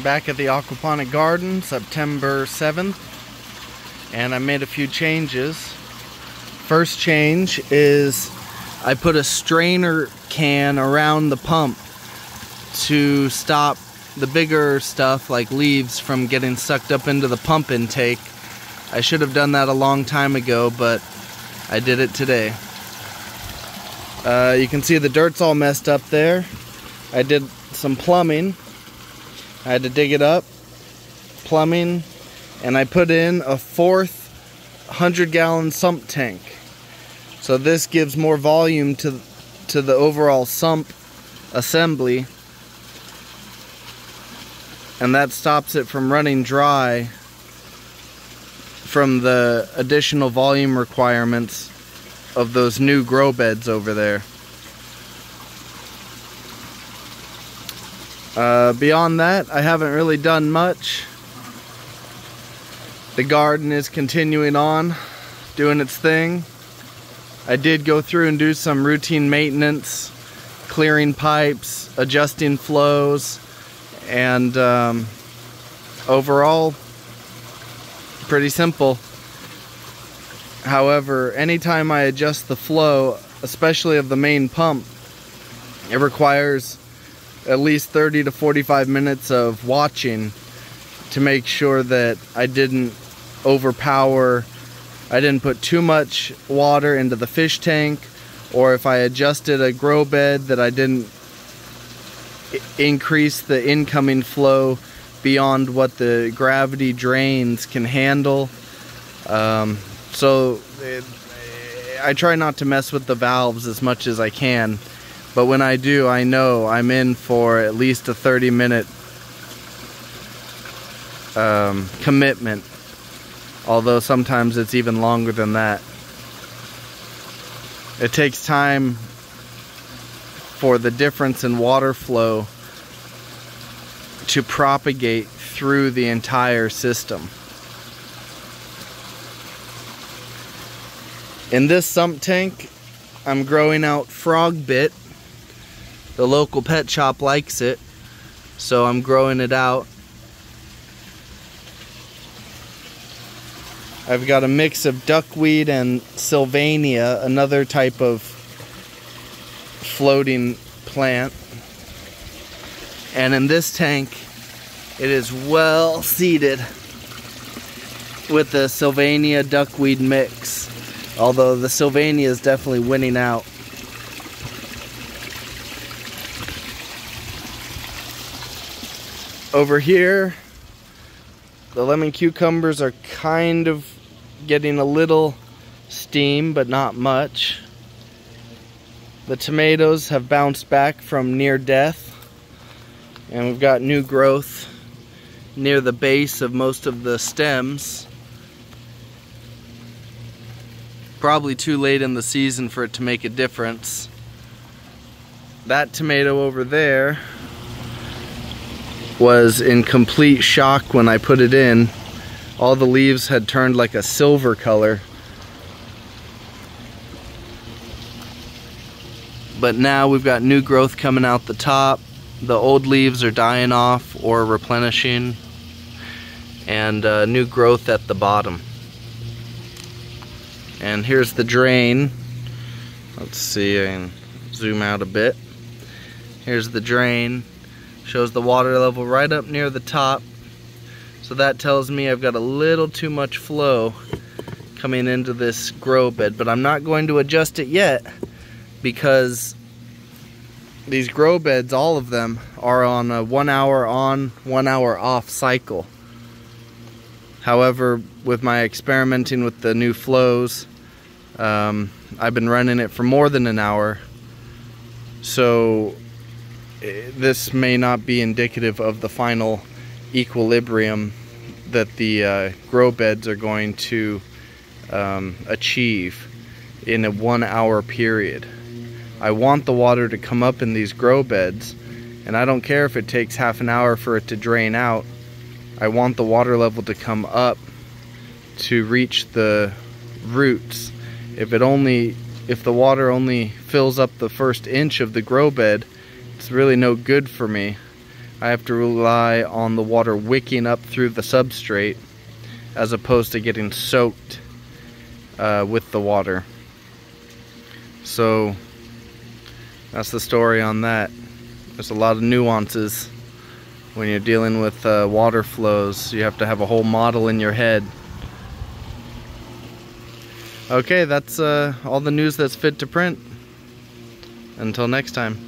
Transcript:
Back at the aquaponic garden, September 7th, and I made a few changes. First change is I put a strainer can around the pump to stop the bigger stuff like leaves from getting sucked up into the pump intake. I should have done that a long time ago, but I did it today. You can see the dirt's all messed up there. I did some plumbing. I had to dig it up, plumbing, and I put in a fourth 100-gallon sump tank. So this gives more volume to the overall sump assembly, and that stops it from running dry from the additional volume requirements of those new grow beds over there. Beyond that, I haven't really done much. The garden is continuing on, doing its thing. I did go through and do some routine maintenance, clearing pipes, adjusting flows, and overall, pretty simple. However, anytime I adjust the flow, especially of the main pump, it requires at least 30 to 45 minutes of watching to make sure that I didn't overpower, I didn't put too much water into the fish tank, or if I adjusted a grow bed that I didn't increase the incoming flow beyond what the gravity drains can handle. I try not to mess with the valves as much as I can. But when I do, I know I'm in for at least a 30-minute commitment. Although sometimes it's even longer than that. It takes time for the difference in water flow to propagate through the entire system. In this sump tank, I'm growing out frog bit. The local pet shop likes it, so I'm growing it out. I've got a mix of duckweed and sylvania, another type of floating plant. And in this tank, it is well seeded with the sylvania duckweed mix, although the sylvania is definitely winning out. Over here, the lemon cucumbers are kind of getting a little steam, but not much. The tomatoes have bounced back from near death, and we've got new growth near the base of most of the stems. Probably too late in the season for it to make a difference. That tomato over there was in complete shock when I put it in. All the leaves had turned like a silver color. But now we've got new growth coming out the top. The old leaves are dying off or replenishing, and new growth at the bottom. And here's the drain. Let's see, I can zoom out a bit. Here's the drain. Shows the water level right up near the top. So that tells me I've got a little too much flow coming into this grow bed, but I'm not going to adjust it yet because these grow beds, all of them, are on a 1 hour on, 1 hour off cycle. However, with my experimenting with the new flows, I've been running it for more than an hour. So this may not be indicative of the final equilibrium that the grow beds are going to achieve in a 1 hour period. I want the water to come up in these grow beds, and I don't care if it takes half an hour for it to drain out. I want the water level to come up to reach the roots. If the water only fills up the first inch of the grow bed, it's really no good for me. I have to rely on the water wicking up through the substrate as opposed to getting soaked with the water. So that's the story on that. There's a lot of nuances when you're dealing with water flows. You have to have a whole model in your head. Okay, that's all the news that's fit to print. Until next time.